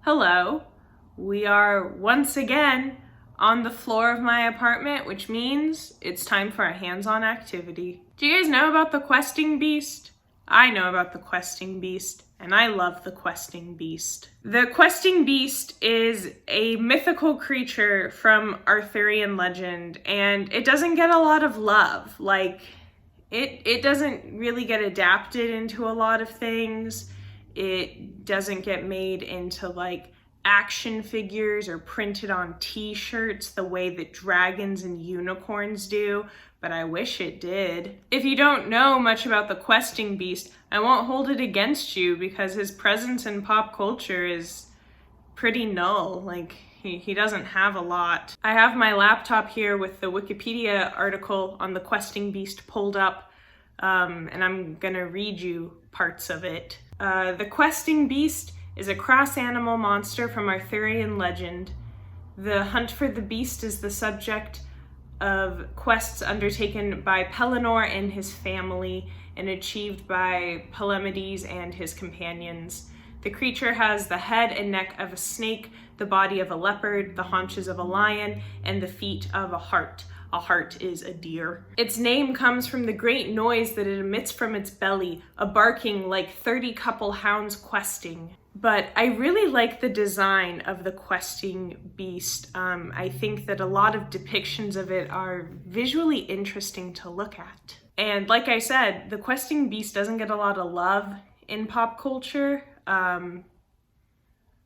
Hello, we are once again on the floor of my apartment, which means it's time for a hands-on activity. Do you guys know about the questing beast? I know about the questing beast, and I love the questing beast. The questing beast is a mythical creature from Arthurian legend, and it doesn't get a lot of love. It doesn't really get adapted into a lot of things. It doesn't get made into action figures or printed on t-shirts the way that dragons and unicorns do, but I wish it did. If you don't know much about the questing beast, I won't hold it against you because his presence in pop culture is pretty null. He doesn't have a lot. I have my laptop here with the Wikipedia article on the questing beast pulled up, and I'm gonna read you parts of it. The questing beast is a cross animal monster from Arthurian legend. The hunt for the beast is the subject of quests undertaken by Pellinore and his family and achieved by Palamedes and his companions. The creature has the head and neck of a snake, the body of a leopard, the haunches of a lion, and the feet of a hart. A hart is a deer. Its name comes from the great noise that it emits from its belly, a barking like 30 couple hounds questing. But I really like the design of the questing beast. I think that a lot of depictions of it are visually interesting to look at. And like I said, the questing beast doesn't get a lot of love in pop culture.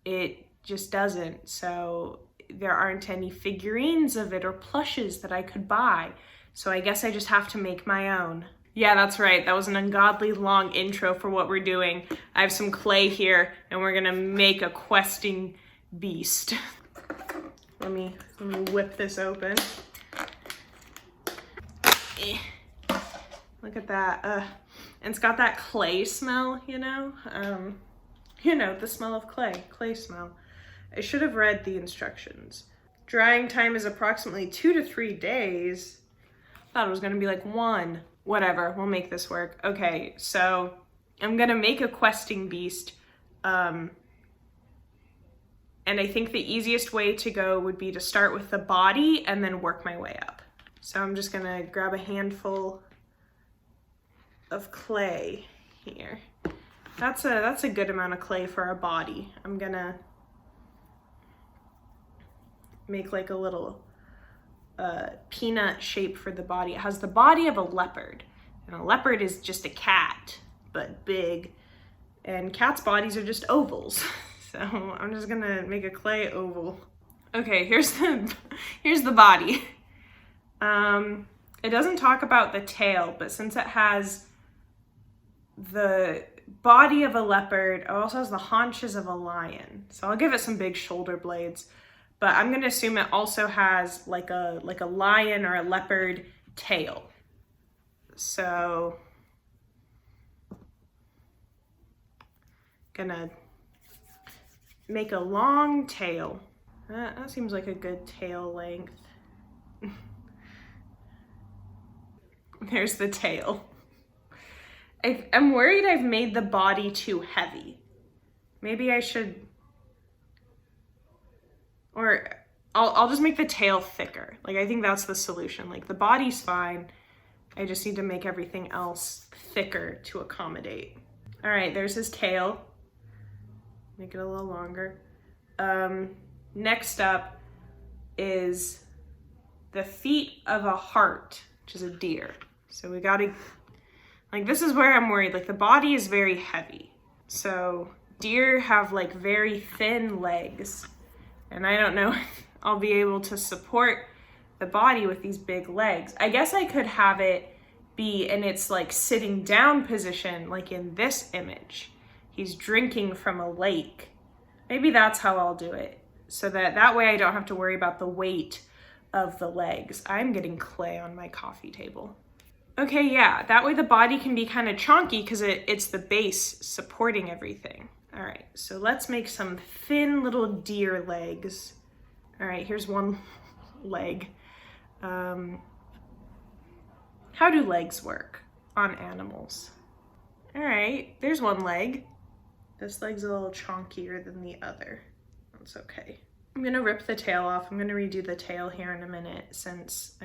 It just doesn't. So there aren't any figurines of it or plushes that I could buy. So I guess I just have to make my own. Yeah, that's right. That was an ungodly long intro for what we're doing. I have some clay here and we're gonna make a questing beast. Let me whip this open. Look at that. And it's got that clay smell, you know? The smell of clay smell. I should have read the instructions. Drying time is approximately 2 to 3 days. Thought it was gonna be like 1. Whatever, we'll make this work. Okay, so I'm gonna make a questing beast. And I think the easiest way to go would be to start with the body and then work my way up. So I'm just gonna grab a handful of clay here. That's a good amount of clay for a body. I'm gonna make like a little peanut shape for the body. It has the body of a leopard, and a leopard is just a cat, but big, and cats' bodies are just ovals. So I'm just gonna make a clay oval. Okay, here's the body. It doesn't talk about the tail, but since it has the body of a leopard, it also has the haunches of a lion. So I'll give it some big shoulder blades. But I'm gonna assume it also has like a lion or a leopard tail. So, gonna make a long tail. That seems like a good tail length. There's the tail. I'm worried I've made the body too heavy. Maybe I should, or I'll just make the tail thicker. I think that's the solution. The body's fine. I just need to make everything else thicker to accommodate. All right, there's his tail. Make it a little longer. Next up is the feet of a hart, which is a deer. So we gotta, this is where I'm worried. The body is very heavy. So deer have very thin legs. And I don't know if I'll be able to support the body with these big legs. I guess I could have it be in its sitting down position, like in this image. He's drinking from a lake. Maybe that's how I'll do it. So that way I don't have to worry about the weight of the legs. I'm getting clay on my coffee table. Okay, yeah, that way the body can be kind of chonky because it's the base supporting everything. All right, so let's make some thin little deer legs. All right, here's one leg. How do legs work on animals? All right, there's one leg. This leg's a little chonkier than the other. That's okay. I'm gonna rip the tail off. I'm gonna redo the tail here in a minute since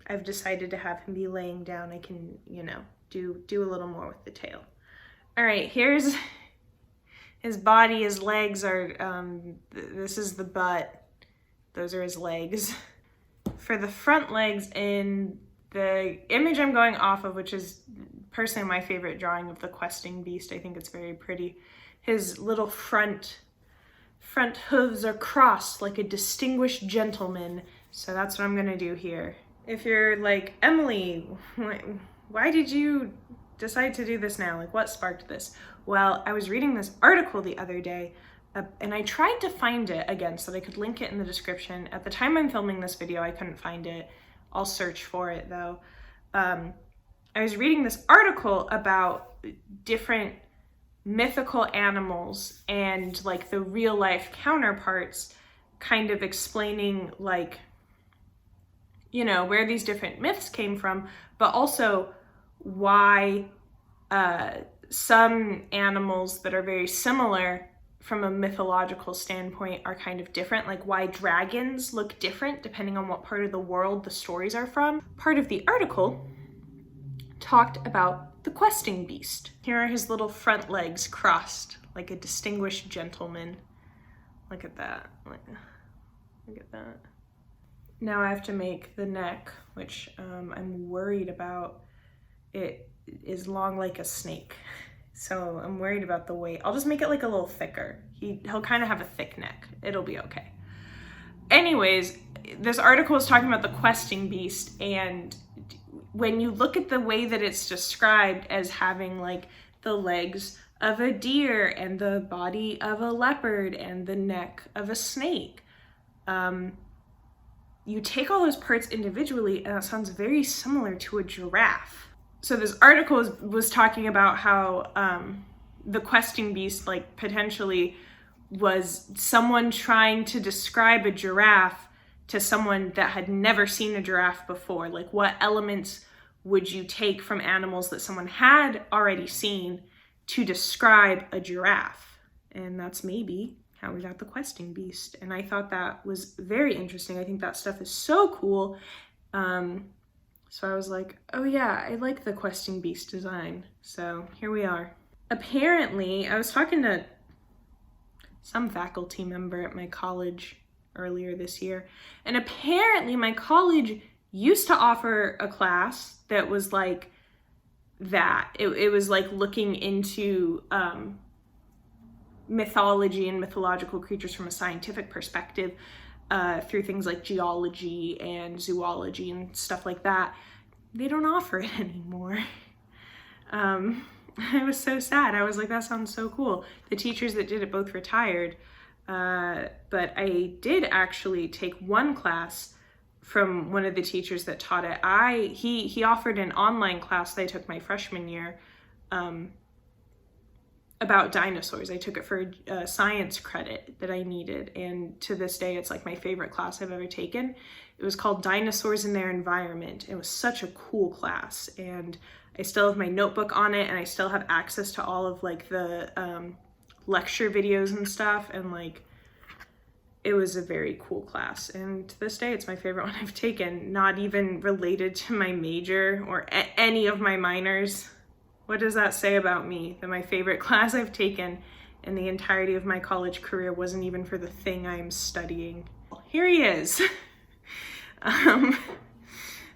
I've decided to have him be laying down. I can, you know, do a little more with the tail. All right, here's his body. His legs are, this is the butt. Those are his legs. For the front legs, in the image I'm going off of, which is personally my favorite drawing of the questing beast, I think it's very pretty. His little front hooves are crossed like a distinguished gentleman. So that's what I'm gonna do here. If you're like, Emily, why did you decide to do this now? Like, what sparked this? Well, I was reading this article the other day, and I tried to find it again so that I could link it in the description. At the time I'm filming this video, I couldn't find it. I'll search for it though. I was reading this article about different mythical animals and like the real life counterparts, kind of explaining like, you know, where these different myths came from, but also why some animals that are very similar from a mythological standpoint are kind of different, like why dragons look different depending on what part of the world the stories are from. Part of the article talked about the questing beast. Here are his little front legs crossed like a distinguished gentleman. Look at that. Look at that. Now I have to make the neck, which I'm worried about. It is long like a snake. So I'm worried about the weight. I'll just make it like a little thicker. He'll kind of have a thick neck. It'll be okay. Anyways, this article is talking about the questing beast, and when you look at the way that it's described as having like the legs of a deer and the body of a leopard and the neck of a snake, you take all those parts individually and it sounds very similar to a giraffe. So this article was talking about how the questing beast like potentially was someone trying to describe a giraffe to someone that had never seen a giraffe before. Like, what elements would you take from animals that someone had already seen to describe a giraffe? And that's maybe how we got the questing beast. And I thought that was very interesting. I think that stuff is so cool. So I was like, oh yeah, I like the questing beast design. So here we are. Apparently, I was talking to some faculty member at my college earlier this year, and apparently my college used to offer a class that was like that. It was like looking into mythology and mythological creatures from a scientific perspective, through things like geology and zoology and stuff like that. They don't offer it anymore. I was so sad. I was like, that sounds so cool. The teachers that did it both retired, but I did actually take one class from one of the teachers that taught it. He offered an online class that I took my freshman year, about dinosaurs. I took it for a science credit that I needed, and to this day it's like my favorite class I've ever taken. It was called Dinosaurs in Their Environment. It was such a cool class, and I still have my notebook on it, and I still have access to all of like the lecture videos and stuff, and like it was a very cool class, and to this day it's my favorite one I've taken, not even related to my major or any of my minors. What does that say about me? That my favorite class I've taken in the entirety of my college career wasn't even for the thing I'm studying. Here he is. I'm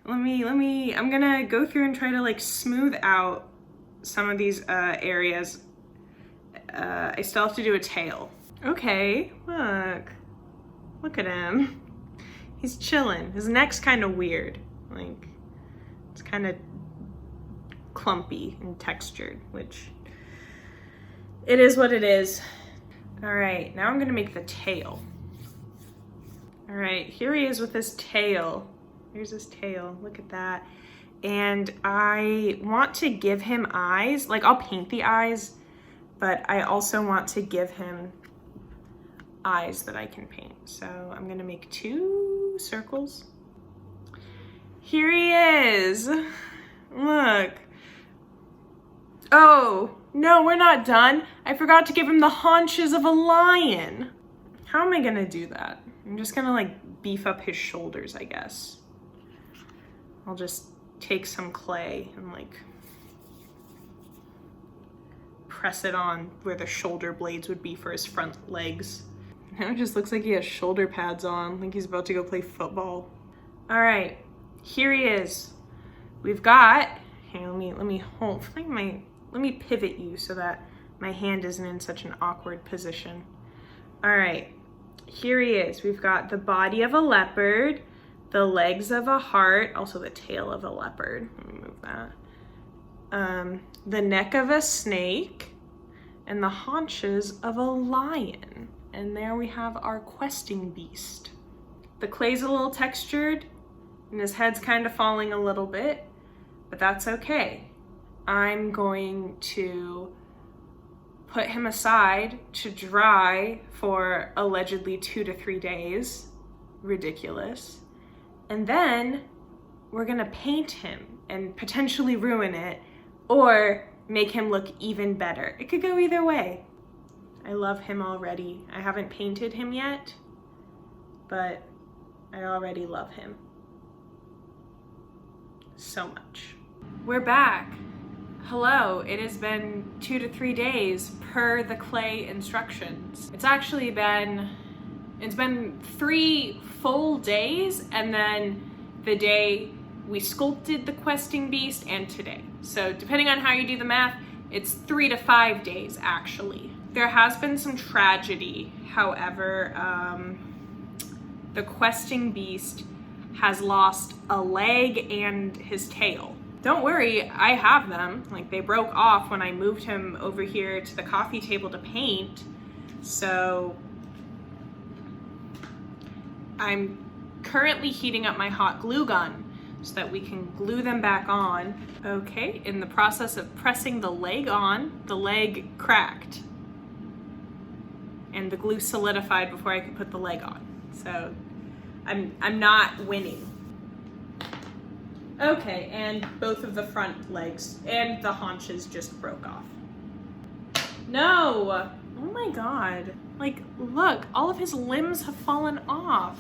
gonna go through and try to like smooth out some of these areas. I still have to do a tail. Okay, look at him. He's chilling. His neck's kind of weird. Like, it's kind of clumpy and textured, which it is what it is. All right, now I'm gonna make the tail. All right, here he is with his tail. Here's his tail, look at that. And I want to give him eyes. Like, I'll paint the eyes, but I also want to give him eyes that I can paint. So I'm gonna make 2 circles. Here he is. Look. Oh, No, we're not done. I forgot to give him the haunches of a lion. How am I gonna do that? I'm just gonna like beef up his shoulders, I guess. I'll just take some clay and like press it on where the shoulder blades would be for his front legs. Now it just looks like he has shoulder pads on, like he's about to go play football. All right, here he is. We've got, here, let me hold, let me pivot you so that my hand isn't in such an awkward position. All right, here he is. We've got the body of a leopard, the legs of a hart, also the tail of a leopard. Let me move that. The neck of a snake, and the haunches of a lion. And there we have our questing beast. The clay's a little textured, and his head's kind of falling a little bit, but that's okay. I'm going to put him aside to dry for allegedly 2 to 3 days. Ridiculous. And then we're gonna paint him and potentially ruin it or make him look even better. It could go either way. I love him already. I haven't painted him yet, but I already love him so much. We're back. Hello, it has been 2 to 3 days per the clay instructions. It's been 3 full days and then the day we sculpted the questing beast and today. So depending on how you do the math, it's 3 to 5 days actually. There has been some tragedy, however, the questing beast has lost a leg and his tail. Don't worry, I have them. Like, they broke off when I moved him over here to the coffee table to paint. So I'm currently heating up my hot glue gun so that we can glue them back on. Okay, in the process of pressing the leg on, the leg cracked and the glue solidified before I could put the leg on. So I'm not winning. Okay, and both of the front legs and the haunches just broke off. No! Oh my god. Like, look, all of his limbs have fallen off.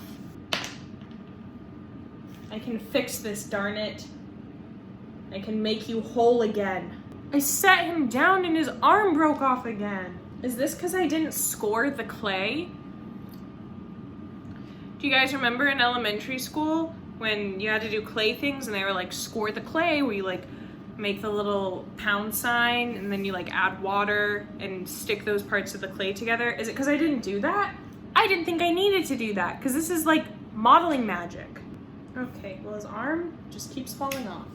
I can fix this, darn it. I can make you whole again. I set him down and his arm broke off again. Is this because I didn't score the clay? Do you guys remember in elementary school when you had to do clay things and they were like, score the clay, where you like make the little pound sign and then you like add water and stick those parts of the clay together? Is it because I didn't do that? I didn't think I needed to do that because this is like modeling magic. Okay, well his arm just keeps falling off.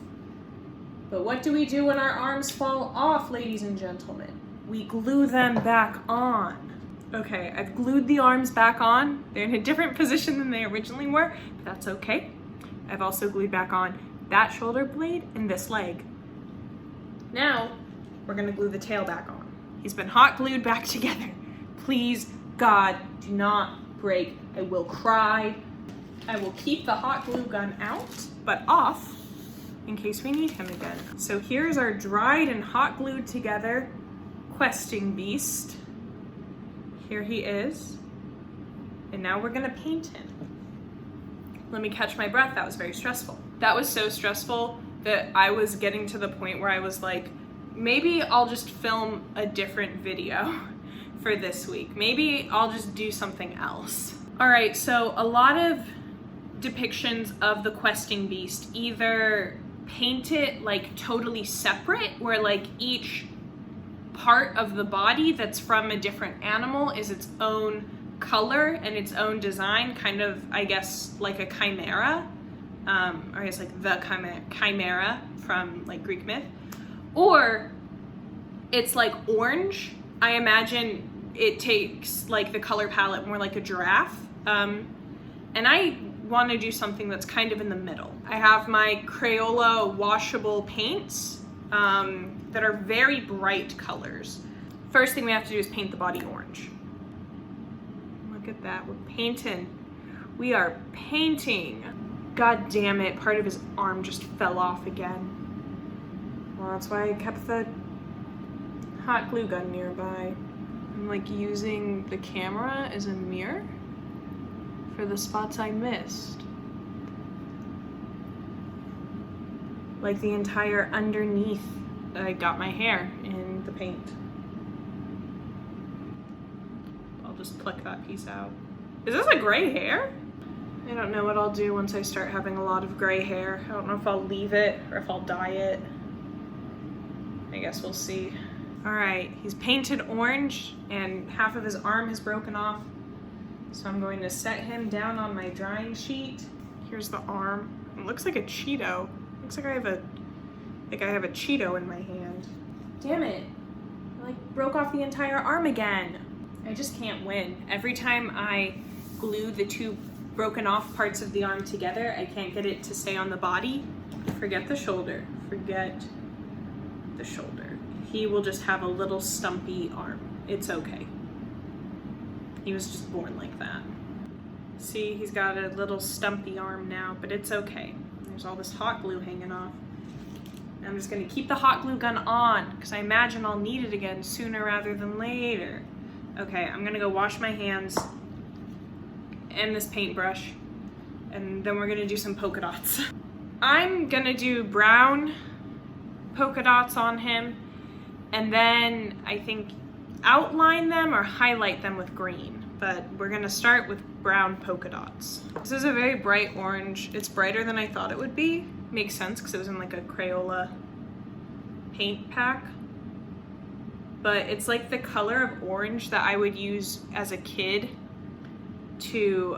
But what do we do when our arms fall off, ladies and gentlemen? We glue them back on. Okay, I've glued the arms back on. They're in a different position than they originally were, but that's okay. I've also glued back on that shoulder blade and this leg. Now, we're gonna glue the tail back on. He's been hot glued back together. Please, God, do not break. I will cry. I will keep the hot glue gun out, but off in case we need him again. So here's our dried and hot glued together questing beast. Here he is. And now we're gonna paint him. Let me catch my breath. That was very stressful. That was so stressful that I was getting to the point where I was like, maybe I'll just film a different video for this week. Maybe I'll just do something else. All right, so a lot of depictions of the questing beast either paint it like totally separate, where like each part of the body that's from a different animal is its own color and its own design, kind of, I guess, like a chimera, or I guess like the chimera from like Greek myth, or it's like orange. I imagine it takes like the color palette more like a giraffe, and I want to do something that's kind of in the middle. I have my Crayola washable paints that are very bright colors. First thing we have to do is paint the body orange. Look at that, we're painting. We are painting. God damn it, part of his arm just fell off again. Well, that's why I kept the hot glue gun nearby. I'm like using the camera as a mirror for the spots I missed. Like the entire underneath, I got my hair in the paint. I'll just pluck that piece out. Is this a gray hair? I don't know what I'll do once I start having a lot of gray hair. I don't know if I'll leave it or if I'll dye it. I guess we'll see. All right, he's painted orange and half of his arm has broken off. So I'm going to set him down on my drying sheet. Here's the arm. It looks like a Cheeto. Looks like I have a Cheeto in my hand. Damn it, I like broke off the entire arm again. I just can't win. Every time I glue the two broken off parts of the arm together, I can't get it to stay on the body. Forget the shoulder, forget the shoulder. He will just have a little stumpy arm. It's okay. He was just born like that. See, he's got a little stumpy arm now, but it's okay. There's all this hot glue hanging off. I'm just gonna keep the hot glue gun on because I imagine I'll need it again sooner rather than later. Okay, I'm gonna go wash my hands and this paintbrush, and then we're gonna do some polka dots. I'm gonna do brown polka dots on him, and then I think outline them or highlight them with green, but we're gonna start with brown polka dots. This is a very bright orange. It's brighter than I thought it would be. Makes sense because it was in like a Crayola paint pack. But it's like the color of orange that I would use as a kid to,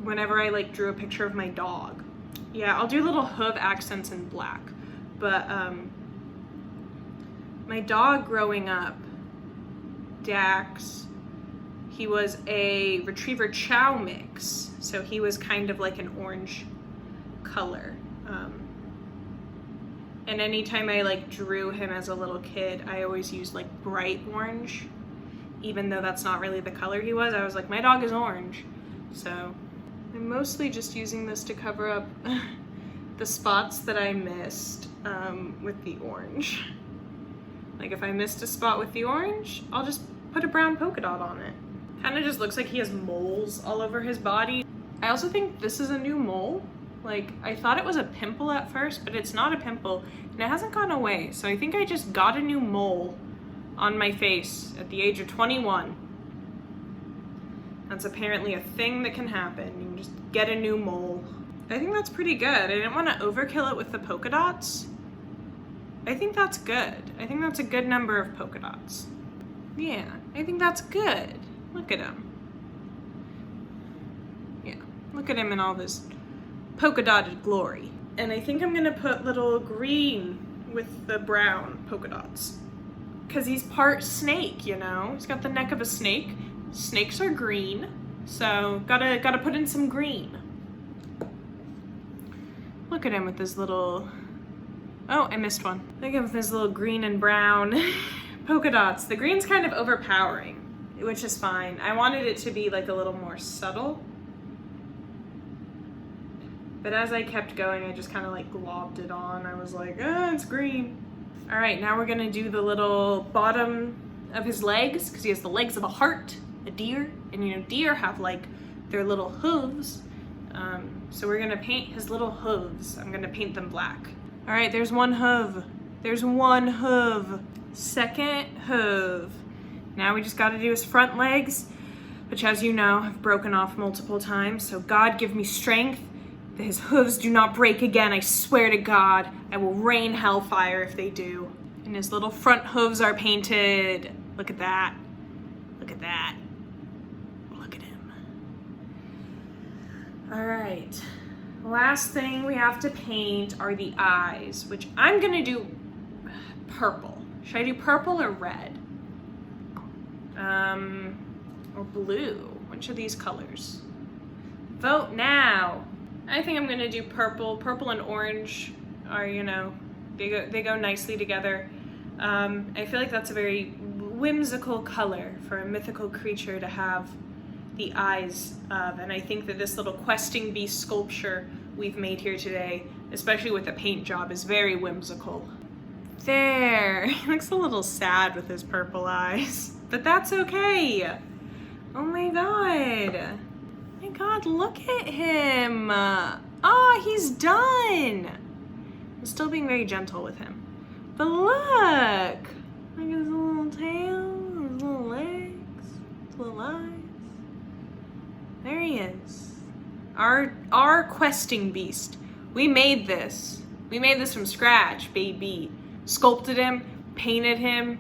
whenever I like drew a picture of my dog. Yeah, I'll do little hoof accents in black. But my dog growing up, Dax, he was a Retriever Chow mix. So he was kind of like an orange color. And anytime I like drew him as a little kid, I always used like bright orange, even though that's not really the color he was. I was like, my dog is orange. So I'm mostly just using this to cover up the spots that I missed with the orange. Like if I missed a spot with the orange, I'll just put a brown polka dot on it. Kind of just looks like he has moles all over his body. I also think this is a new mole. Like, I thought it was a pimple at first, but it's not a pimple, and it hasn't gone away. So I think I just got a new mole on my face at the age of 21. That's apparently a thing that can happen. You can just get a new mole. I think that's pretty good. I didn't want to overkill it with the polka dots. I think that's good. I think that's a good number of polka dots. Yeah, I think that's good. Look at him. Yeah, look at him in all this polka dotted glory. And I think I'm gonna put little green with the brown polka dots. Cause he's part snake, you know? He's got the neck of a snake. Snakes are green, so gotta put in some green. Look at him with his little, oh, I missed one. Look at him with his little green and brown polka dots. The green's kind of overpowering, which is fine. I wanted it to be like a little more subtle. But as I kept going, I just kind of like globbed it on. I was like, ah, it's green. All right, now we're gonna do the little bottom of his legs, because he has the legs of a hart, a deer, and you know, deer have like their little hooves. So we're gonna paint his little hooves. I'm gonna paint them black. All right, there's one hoof. There's one hoof. Second hoof. Now we just gotta do his front legs, which as you know, have broken off multiple times. So God give me strength that his hooves do not break again. I swear to God, I will rain hellfire if they do. And his little front hooves are painted. Look at that. Look at that. Look at him. All right. Last thing we have to paint are the eyes, which I'm gonna do purple. Should I do purple or red? Or blue? Which of these colors? Vote now. I think I'm gonna do purple. Purple and orange are, you know, they go nicely together. I feel like that's a very whimsical color for a mythical creature to have the eyes of, and I think that this little questing beast sculpture we've made here today, especially with the paint job, is very whimsical. There. He looks a little sad with his purple eyes, but that's okay. Oh my god. My god, look at him. Oh, he's done. I'm still being very gentle with him. But look. Look at his little tail, his little legs, his little eyes. There he is. Our questing beast. We made this. We made this from scratch, baby. Sculpted him, painted him,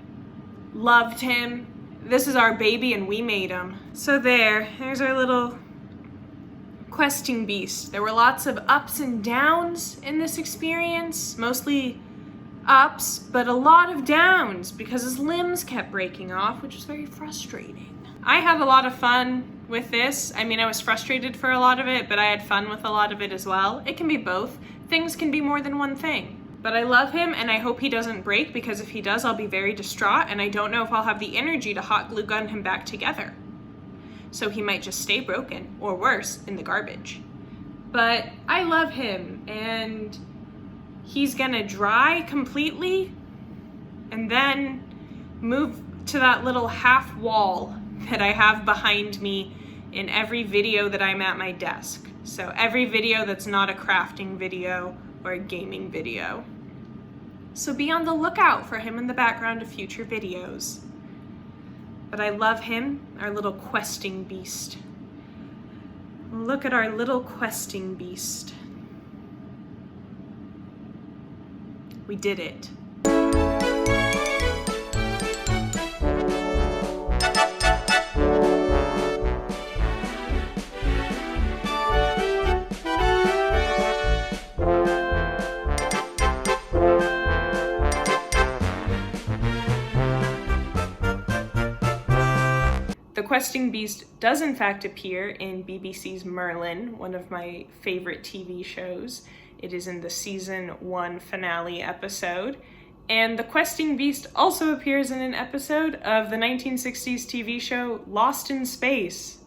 loved him. This is our baby and we made him. So there's our little questing beast. There were lots of ups and downs in this experience, mostly ups, but a lot of downs because his limbs kept breaking off, which was very frustrating. I had a lot of fun with this. I mean, I was frustrated for a lot of it, but I had fun with a lot of it as well. It can be both. Things can be more than one thing. But I love him and I hope he doesn't break, because if he does, I'll be very distraught and I don't know if I'll have the energy to hot glue gun him back together. So he might just stay broken, or worse, in the garbage. But I love him, and he's gonna dry completely and then move to that little half wall that I have behind me in every video that I'm at my desk. So every video that's not a crafting video or a gaming video. So be on the lookout for him in the background of future videos. But I love him, our little questing beast. Look at our little questing beast. We did it. The questing beast does in fact appear in BBC's Merlin, one of my favorite TV shows. It is in the season 1 finale episode. And the questing beast also appears in an episode of the 1960s TV show Lost in Space.